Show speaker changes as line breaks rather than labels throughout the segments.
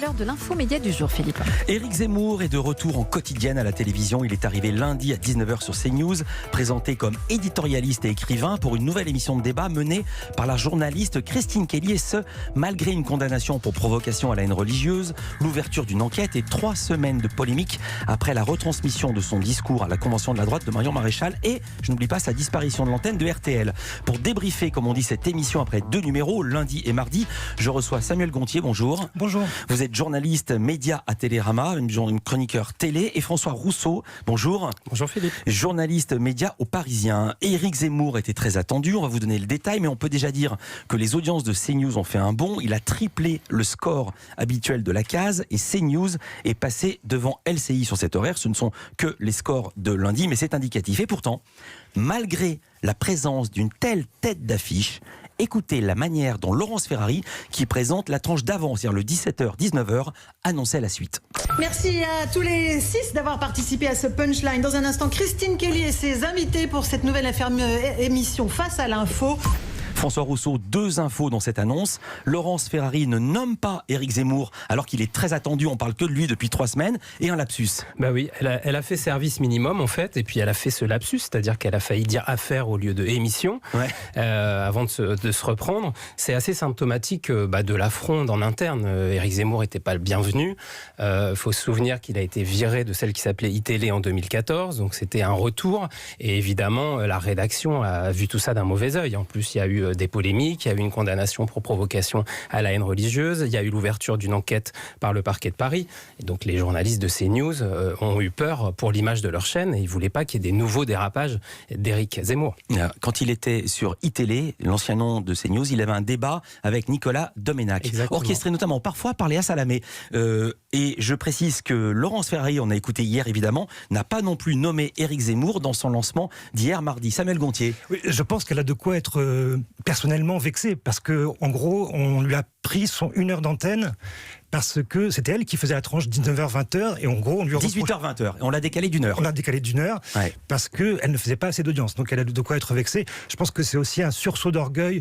l'heure de l'infomédia du jour, Philippe.
Éric Zemmour est de retour en quotidienne à la télévision. Il est arrivé lundi à 19h sur CNews, présenté comme éditorialiste et écrivain pour une nouvelle émission de débat menée par la journaliste Christine Kelly, et ce, malgré une condamnation pour provocation à la haine religieuse, l'ouverture d'une enquête et 3 semaines de polémique après la retransmission de son discours à la Convention de la droite de Marion Maréchal et, je n'oublie pas, sa disparition de l'antenne de RTL. Pour débriefer, comme on dit, cette émission après 2 numéros, lundi et mardi, je reçois Samuel Gontier. Bonjour.
Bonjour.
Vous êtes journaliste média à Télérama, une chroniqueur télé, et François Rousseau. Bonjour.
Bonjour Philippe.
Journaliste média au Parisien. Éric Zemmour était très attendu, on va vous donner le détail, mais on peut déjà dire que les audiences de CNews ont fait un bond. Il a triplé le score habituel de la case et CNews est passé devant LCI sur cet horaire. Ce ne sont que les scores de lundi, mais c'est indicatif. Et pourtant, malgré la présence d'une telle tête d'affiche, écoutez la manière dont Laurence Ferrari, qui présente la tranche d'avant, c'est-à-dire le 17h-19h, annonçait la suite.
Merci à tous les 6 d'avoir participé à ce punchline. Dans un instant, Christine Kelly et ses invités pour cette nouvelle émission Face à l'info.
François Rousseau, 2 infos dans cette annonce. Laurence Ferrari ne nomme pas Éric Zemmour alors qu'il est très attendu, on parle que de lui depuis 3 semaines, et un lapsus.
Bah oui, elle a fait service minimum en fait, et puis elle a fait ce lapsus, c'est-à-dire qu'elle a failli dire affaire au lieu de émission, avant de se reprendre. C'est assez symptomatique de la fronde en interne. Éric Zemmour n'était pas le bienvenu. Faut se souvenir qu'il a été viré de celle qui s'appelait iTélé en 2014, donc c'était un retour, et évidemment la rédaction a vu tout ça d'un mauvais œil. En plus, il y a eu des polémiques, il y a eu une condamnation pour provocation à la haine religieuse, il y a eu l'ouverture d'une enquête par le parquet de Paris, et donc les journalistes de CNews ont eu peur pour l'image de leur chaîne et ils ne voulaient pas qu'il y ait des nouveaux dérapages d'Éric Zemmour.
Quand il était sur iTélé, l'ancien nom de CNews, il avait un débat avec Nicolas Doménac, orchestré notamment parfois par Léa Salamé. Et je précise que Laurence Ferrari, on a écouté hier évidemment, n'a pas non plus nommé Éric Zemmour dans son lancement d'hier mardi. Samuel Gontier.
Oui, je pense qu'elle a de quoi être personnellement vexée, parce que en gros, on lui a pris son 1 heure d'antenne parce que c'était elle qui faisait la tranche 19h-20h, et en gros on lui
18h-20h, et on l'a décalé d'1 heure.
On l'a décalé d'1 heure, parce qu'elle ne faisait pas assez d'audience, donc elle a de quoi être vexée. Je pense que c'est aussi un sursaut d'orgueil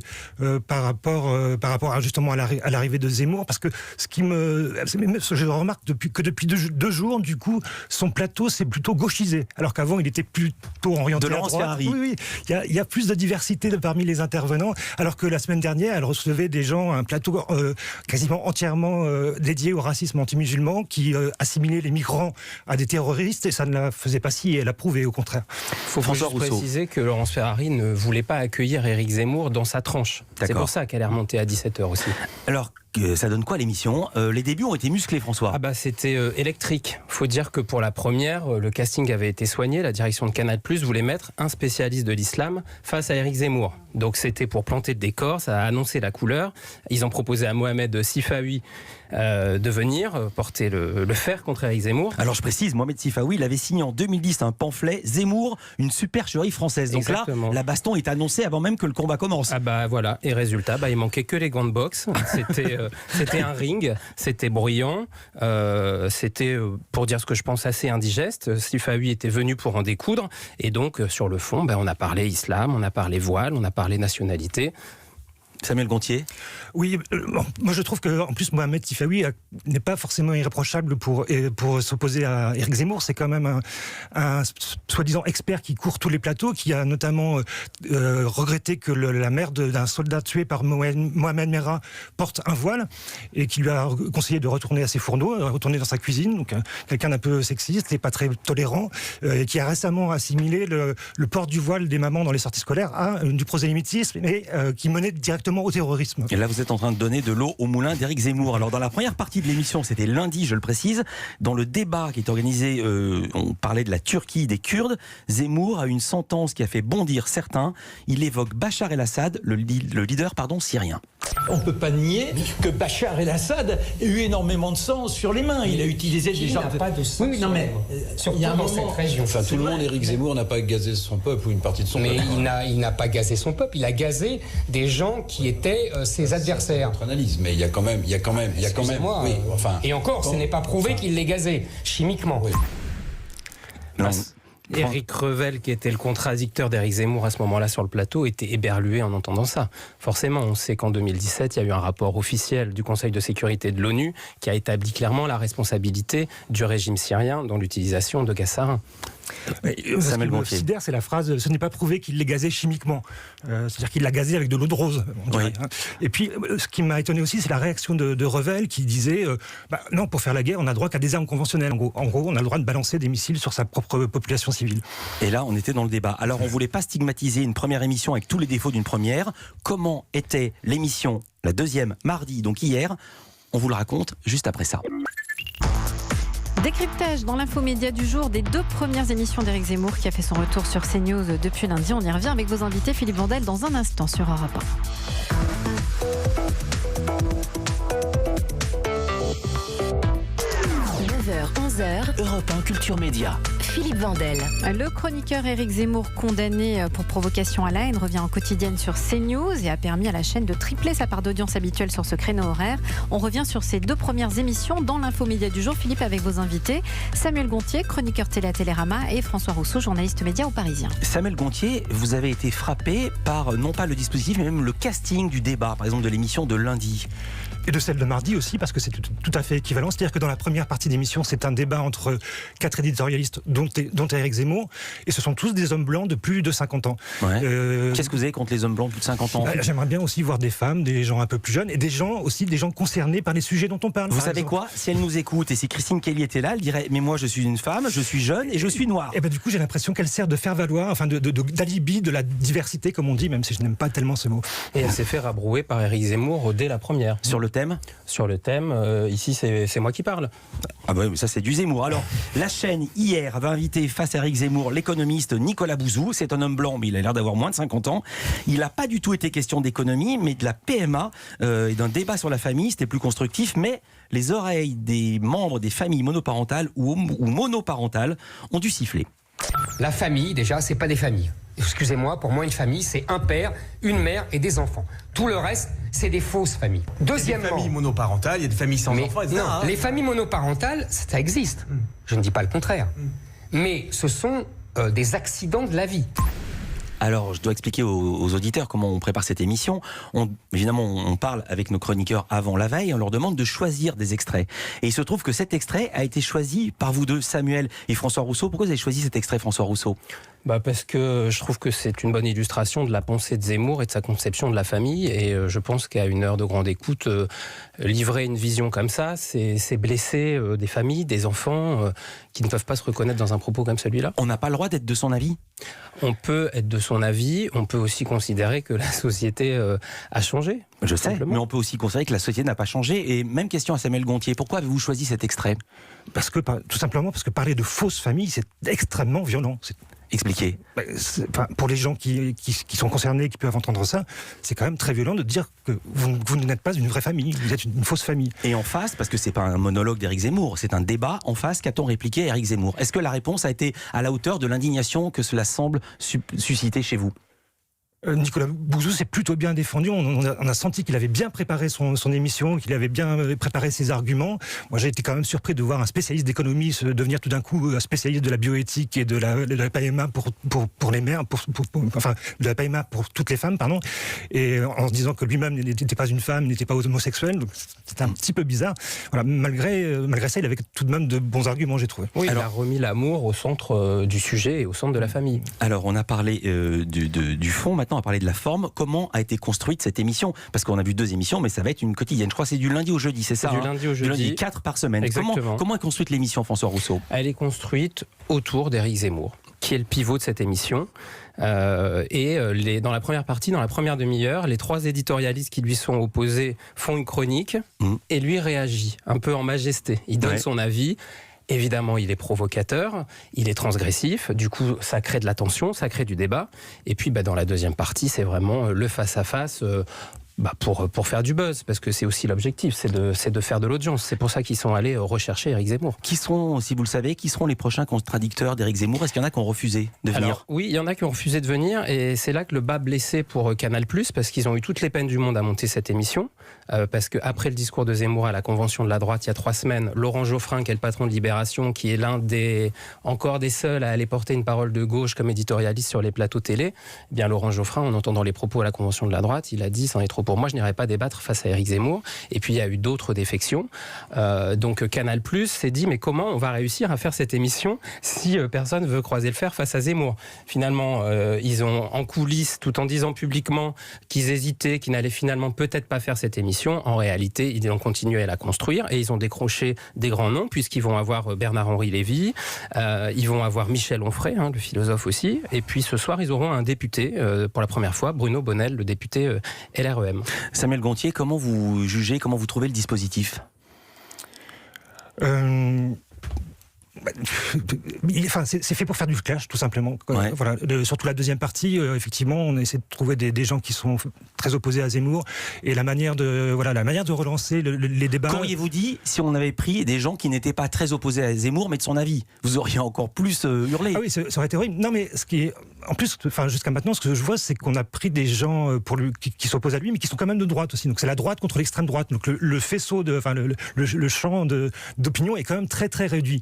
par rapport à, justement à l'arrivée de Zemmour, parce que je remarque que depuis 2 jours, du coup, son plateau s'est plutôt gauchisé, alors qu'avant il était plutôt orienté
de
à
Laurence
droite.
Ferrari.
Oui, il y a plus de diversité parmi les intervenants, alors que la semaine dernière, elle recevait des gens, un plateau quasiment entièrement dédié au racisme anti-musulman, qui assimilait les migrants à des terroristes, et ça ne la faisait pas si, elle a prouvé au contraire.
Il faut juste préciser que Laurence Ferrari ne voulait pas accueillir Éric Zemmour dans sa tranche. C'est pour ça qu'elle est remontée à 17h aussi.
Alors, ça donne quoi l'émission ? Les débuts ont été musclés, François.
C'était électrique. Il faut dire que pour la première, le casting avait été soigné. La direction de Canal+ voulait mettre un spécialiste de l'islam face à Éric Zemmour. Donc c'était pour planter le décor, ça a annoncé la couleur. Ils ont proposé à Mohamed Sifawi de venir porter le fer contre Éric Zemmour.
Alors je précise, Mohamed Sifawi, il avait signé en 2010 un pamphlet Zemmour, une supercherie française. Donc
exactement.
Là, la baston est annoncée avant même que le combat commence.
Voilà. Et résultat, il manquait que les gants de boxe. C'était un ring, c'était bruyant, c'était, pour dire ce que je pense, assez indigeste. Sifawi était venu pour en découdre, et donc sur le fond, on a parlé islam, on a parlé voile, on a parlé nationalité.
Samuel Gontier.
Oui, moi je trouve que en plus Mohamed Sifawi n'est pas forcément irréprochable pour s'opposer à Éric Zemmour. C'est quand même un soi-disant expert qui court tous les plateaux, qui a notamment regretté que la mère d'un soldat tué par Mohamed Merah porte un voile, et qui lui a conseillé de retourner à ses fourneaux, de retourner dans sa cuisine. Donc quelqu'un d'un peu sexiste et pas très tolérant, et qui a récemment assimilé le port du voile des mamans dans les sorties scolaires à du prosélytisme, et qui menait directement au terrorisme.
Et là, vous êtes en train de donner de l'eau au moulin d'Éric Zemmour. Alors, dans la première partie de l'émission, c'était lundi, je le précise, dans le débat qui est organisé, on parlait de la Turquie, des Kurdes. Zemmour a une sentence qui a fait bondir certains. Il évoque Bachar el-Assad, le leader syrien.
On ne peut pas nier que Bachar el-Assad a eu énormément de sang sur les mains. Il a utilisé des gens...
Il n'a pas de sang.
Oui, non, mais
surtout dans cette région.
Enfin, tout le monde, Éric Zemmour n'a pas gazé son peuple ou une partie de son peuple.
Mais il n'a pas gazé son peuple, il a gazé des gens qui étaient ses adversaires.
Notre analyse, mais il y a quand même. Oui, enfin.
Et encore, ce n'est pas prouvé qu'il l'ait gazé chimiquement.
Oui.
Non.
Éric Revel, qui était le contradicteur d'Éric Zemmour à ce moment-là sur le plateau, était éberlué en entendant ça. Forcément, on sait qu'en 2017, il y a eu un rapport officiel du Conseil de sécurité de l'ONU qui a établi clairement la responsabilité du régime syrien dans l'utilisation de gaz sarin.
Ce qui me sidère, c'est la phrase « ce n'est pas prouvé qu'il l'ait gazé chimiquement ». C'est-à-dire qu'il l'a gazé avec de l'eau de rose, on dirait. Oui. Et puis, ce qui m'a étonné aussi, c'est la réaction de Revel qui disait non, pour faire la guerre, on n'a droit qu'à des armes conventionnelles. En gros, on a le droit de balancer des missiles sur sa propre population civile.
Et là, on était dans le débat. Alors, on ne voulait pas stigmatiser une première émission avec tous les défauts d'une première. Comment était l'émission, la deuxième, mardi, donc hier? On vous le raconte juste après ça.
Décryptage dans l'infomédia du jour des 2 premières émissions d'Éric Zemmour qui a fait son retour sur CNews depuis lundi. On y revient avec vos invités, Philippe Vandel, dans un instant sur Europe 1. 9h, 11h,
Europe 1 Culture Média.
Philippe Vandel. Le chroniqueur Éric Zemmour, condamné pour provocation à la haine, revient en quotidienne sur CNews et a permis à la chaîne de tripler sa part d'audience habituelle sur ce créneau horaire. On revient sur ces 2 premières émissions dans l'infomédia du jour. Philippe, avec vos invités, Samuel Gontier, chroniqueur télé à Télérama, et François Rousseau, journaliste média au Parisien.
Samuel Gontier, vous avez été frappé par non pas le dispositif, mais même le casting du débat, par exemple de l'émission de lundi.
Et de celle de mardi aussi, parce que c'est tout à fait équivalent. C'est-à-dire que dans la première partie d'émission, c'est un débat entre 4 éditorialistes, dont Éric Zemmour, et ce sont tous des hommes blancs de plus de 50 ans.
Ouais. Qu'est-ce que vous avez contre les hommes blancs de plus de 50 ans?
J'aimerais bien aussi voir des femmes, des gens un peu plus jeunes, et des gens concernés par les sujets dont on parle.
Vous savez quoi? Si elle nous écoute, et si Christine Kelly était là, elle dirait « Mais moi, je suis une femme, je suis jeune et je suis noire. »
Et du coup, j'ai l'impression qu'elle sert de faire valoir, enfin d'alibi de la diversité, comme on dit, même si je n'aime pas tellement ce mot.
Et elle s'est fait rabrouer par Éric Zemmour dès la première.
Sur le thème?
Sur le thème, ici c'est moi qui parle.
Ah bah oui, mais ça c'est du Zemmour. Alors, la chaîne hier avait invité face à Éric Zemmour l'économiste Nicolas Bouzou. C'est un homme blanc, mais il a l'air d'avoir moins de 50 ans. Il n'a pas du tout été question d'économie, mais de la PMA et d'un débat sur la famille. C'était plus constructif, mais les oreilles des membres des familles monoparentales ou monoparentales ont dû siffler.
La famille, déjà, c'est pas des familles. Excusez-moi, pour moi, une famille, c'est un père, une mère et des enfants. Tout le reste, c'est des fausses familles. Deuxièmement,
il y a des familles monoparentales, il y a des familles sans enfants, etc.
Non, les familles monoparentales, ça existe. Je ne dis pas le contraire. Mais ce sont des accidents de la vie.
Alors, je dois expliquer aux auditeurs comment on prépare cette émission. Évidemment, on parle avec nos chroniqueurs avant la veille, on leur demande de choisir des extraits. Et il se trouve que cet extrait a été choisi par vous deux, Samuel et François Rousseau. Pourquoi vous avez choisi cet extrait, François Rousseau ?
Parce que je trouve que c'est une bonne illustration de la pensée de Zemmour et de sa conception de la famille. Et je pense qu'à une heure de grande écoute, livrer une vision comme ça, c'est blesser des familles, des enfants qui ne peuvent pas se reconnaître dans un propos comme celui-là.
On n'a pas le droit d'être de son avis ?
On peut être de son avis, on peut aussi considérer que la société a changé.
Je sais, mais on peut aussi considérer que la société n'a pas changé. Et même question à Samuel Gontier, pourquoi avez-vous choisi cet extrait ?
Tout simplement parce que parler de fausses familles, c'est extrêmement violent.
Expliquez.
Pour les gens qui sont concernés, qui peuvent entendre ça, c'est quand même très violent de dire que vous n'êtes pas une vraie famille, vous êtes une fausse famille.
Et en face, parce que c'est pas un monologue d'Éric Zemmour, c'est un débat, en face, qu'a-t-on répliqué à Éric Zemmour ? Est-ce que la réponse a été à la hauteur de l'indignation que cela semble susciter chez vous ?
Nicolas Bouzou s'est plutôt bien défendu. On a senti qu'il avait bien préparé son émission, qu'il avait bien préparé ses arguments. Moi, j'ai été quand même surpris de voir un spécialiste d'économie devenir tout d'un coup un spécialiste de la bioéthique et de la PMA pour les mères, enfin de la PMA pour toutes les femmes, pardon. Et en se disant que lui-même n'était pas une femme, n'était pas homosexuel. Donc c'était un petit peu bizarre. Voilà, malgré ça, il avait tout de même de bons arguments, j'ai trouvé.
Oui, il a remis l'amour au centre du sujet et au centre de la famille.
Alors, on a parlé du fond. Maintenant, on va parler de la forme. Comment a été construite cette émission ? Parce qu'on a vu 2 émissions, mais ça va être une quotidienne. Je crois que c'est du lundi au jeudi, c'est ça ?
Du lundi au jeudi.
Du lundi, 4 par semaine.
Exactement.
Comment est construite l'émission, François Rousseau ?
Elle est construite autour d'Éric Zemmour, qui est le pivot de cette émission. Dans la première partie, dans la première demi-heure, les 3 éditorialistes qui lui sont opposés font une chronique et lui réagit, un peu en majesté. Il donne son avis. Évidemment, il est provocateur, il est transgressif, du coup, ça crée de la tension, ça crée du débat. Et puis, dans la deuxième partie, c'est vraiment le face-à-face Pour faire du buzz, parce que c'est aussi l'objectif, c'est de faire de l'audience. C'est pour ça qu'ils sont allés rechercher Éric Zemmour.
Qui seront, si vous le savez, qui seront les prochains contradicteurs d'Éric Zemmour? Est-ce qu'il y en a qui ont refusé de venir?
Alors, oui, il y en a qui ont refusé de venir, et c'est là que le bas blessé pour Canal+, parce qu'ils ont eu toutes les peines du monde à monter cette émission, parce qu'après le discours de Zemmour à la convention de la droite, il y a 3 semaines, Laurent Geoffrin, qui est le patron de Libération, qui est encore des seuls à aller porter une parole de gauche comme éditorialiste sur les plateaux télé, eh bien Laurent Geoffrin, en entendant les propos à la convention de la droite, il a dit, c'en est trop pour moi, je n'irai pas débattre face à Éric Zemmour. Et puis il y a eu d'autres défections. Donc Canal+ s'est dit, mais comment on va réussir à faire cette émission si personne veut croiser le fer face à Zemmour? Finalement, ils ont en coulisses, tout en disant publiquement qu'ils hésitaient, qu'ils n'allaient finalement peut-être pas faire cette émission. En réalité, ils ont continué à la construire et ils ont décroché des grands noms, puisqu'ils vont avoir Bernard-Henri Lévy, ils vont avoir Michel Onfray, le philosophe aussi, et puis ce soir, ils auront un député, pour la première fois, Bruno Bonnell, le député LREM.
Samuel Gontier, comment vous jugez, comment vous trouvez le dispositif?
Enfin, c'est fait pour faire du clash, tout simplement.
Ouais.
Voilà. Surtout la deuxième partie, effectivement, on essaie de trouver des gens qui sont très opposés à Zemmour, et la manière de relancer les débats.
Qu'auriez-vous dit si on avait pris des gens qui n'étaient pas très opposés à Zemmour, mais de son avis? Vous auriez encore plus hurlé.
Ah oui, ça aurait été horrible. Non, mais ce qui est, en plus, jusqu'à maintenant, ce que je vois, c'est qu'on a pris des gens qui s'opposent à lui, mais qui sont quand même de droite aussi. Donc c'est la droite contre l'extrême droite. Donc le faisceau le champ d'opinion est quand même très très réduit.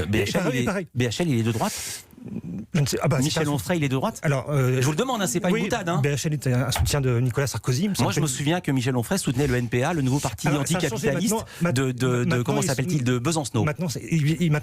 BHL, il est de droite? Michel Onfray, il est de droite?
Alors,
je vous le demande, c'est pas une boutade.
BHL était un soutien de Nicolas Sarkozy.
Moi, je me souviens que Michel Onfray soutenait le NPA, le nouveau parti anticapitaliste comment s'appelle-t-il, de Besancenot.
Maintenant,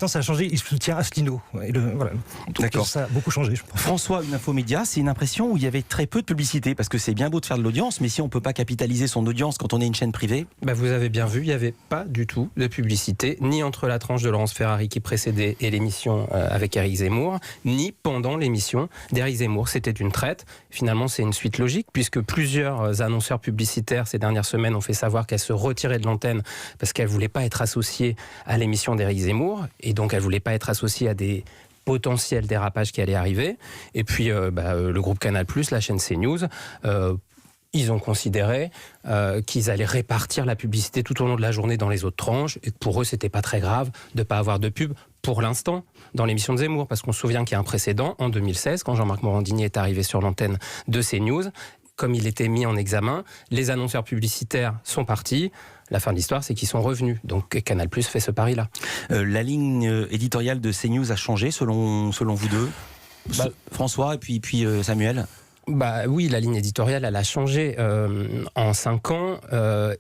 ça a changé. Il soutient Asselineau. Voilà.
D'accord.
Ça a beaucoup changé, je pense.
François, une infomédia, c'est une impression où il y avait très peu de publicité, parce que c'est bien beau de faire de l'audience, mais si on peut pas capitaliser son audience quand on est une chaîne privée.
Vous avez bien vu, il n'y avait pas du tout de publicité, ni entre la tranche de Laurence Ferrari qui précédait et l'émission avec Éric Zemmour, ni pendant l'émission d'Éric Zemmour. C'était une traite. Finalement, c'est une suite logique, puisque plusieurs annonceurs publicitaires ces dernières semaines ont fait savoir qu'elles se retiraient de l'antenne parce qu'elles ne voulaient pas être associées à l'émission d'Éric Zemmour, et donc elles ne voulaient pas être associées à des potentiels dérapages qui allaient arriver. Et puis, le groupe Canal+, la chaîne CNews, ils ont considéré qu'ils allaient répartir la publicité tout au long de la journée dans les autres tranches, et que pour eux, c'était pas très grave de ne pas avoir de pub pour l'instant dans l'émission de Zemmour, parce qu'on se souvient qu'il y a un précédent en 2016, quand Jean-Marc Morandini est arrivé sur l'antenne de CNews. Comme il était mis en examen, les annonceurs publicitaires sont partis. La fin de l'histoire, c'est qu'ils sont revenus. Donc Canal+ fait ce pari-là.
La ligne éditoriale de CNews a changé selon vous deux, François et puis Samuel?
Oui, la ligne éditoriale, elle a changé en 5 ans.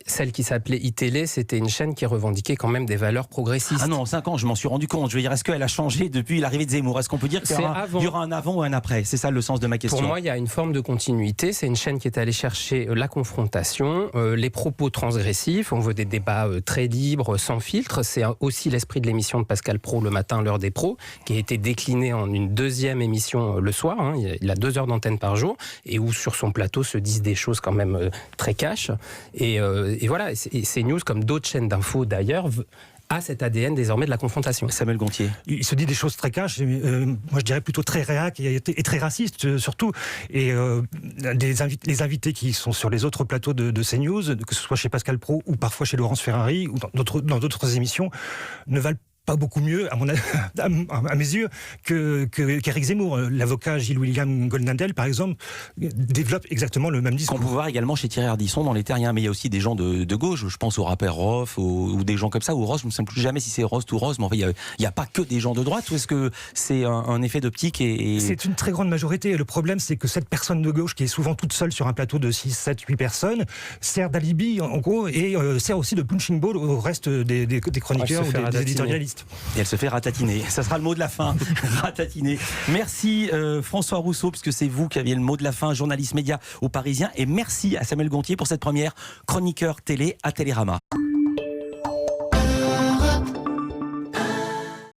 Celle qui s'appelait iTélé, c'était une chaîne qui revendiquait quand même des valeurs progressistes.
Ah non, en 5 ans, je m'en suis rendu compte. Je veux dire, est-ce qu'elle a changé depuis l'arrivée de Zemmour? Est-ce qu'on peut dire qu'il y aura un avant ou un après? C'est ça le sens de ma question.
Pour moi, il y a une forme de continuité. C'est une chaîne qui est allée chercher la confrontation, les propos transgressifs. On veut des débats très libres, sans filtre. C'est aussi l'esprit de l'émission de Pascal Praud, Le Matin, l'heure des pros, qui a été déclinée en une deuxième émission le soir. Il a 2 heures d'antenne par jour, et où sur son plateau se disent des choses quand même très cash. Et voilà, et CNews, comme d'autres chaînes d'infos d'ailleurs, a cet ADN désormais de la confrontation.
Samuel Gontier.
Il se dit des choses très cash, moi je dirais plutôt très réac et très raciste surtout. Et les invités qui sont sur les autres plateaux de CNews, que ce soit chez Pascal Praud ou parfois chez Laurence Ferrari ou dans d'autres émissions, ne valent pas beaucoup mieux, à mes yeux, qu'Éric Zemmour. L'avocat Gilles-William Goldnadel, par exemple, développe exactement le même discours.
On peut voir également chez Thierry Ardisson dans Les Terriens, mais il y a aussi des gens de gauche, je pense au rappeur Rof, ou des gens comme ça, ou Ross, je ne me souviens plus jamais si c'est Rost ou Rose, mais enfin, il n'y a pas que des gens de droite, ou est-ce que c'est un effet d'optique
C'est une très grande majorité, et le problème, c'est que cette personne de gauche, qui est souvent toute seule sur un plateau de 6, 7, 8 personnes, sert d'alibi, en gros, et sert aussi de punching ball au reste des chroniqueurs ou des éditorialistes.
Et elle se fait ratatiner. Ça sera le mot de la fin. Ratatiner. Merci François Rousseau, puisque c'est vous qui aviez le mot de la fin, journaliste média au Parisien. Et merci à Samuel Gontier pour cette première chroniqueur télé à Télérama.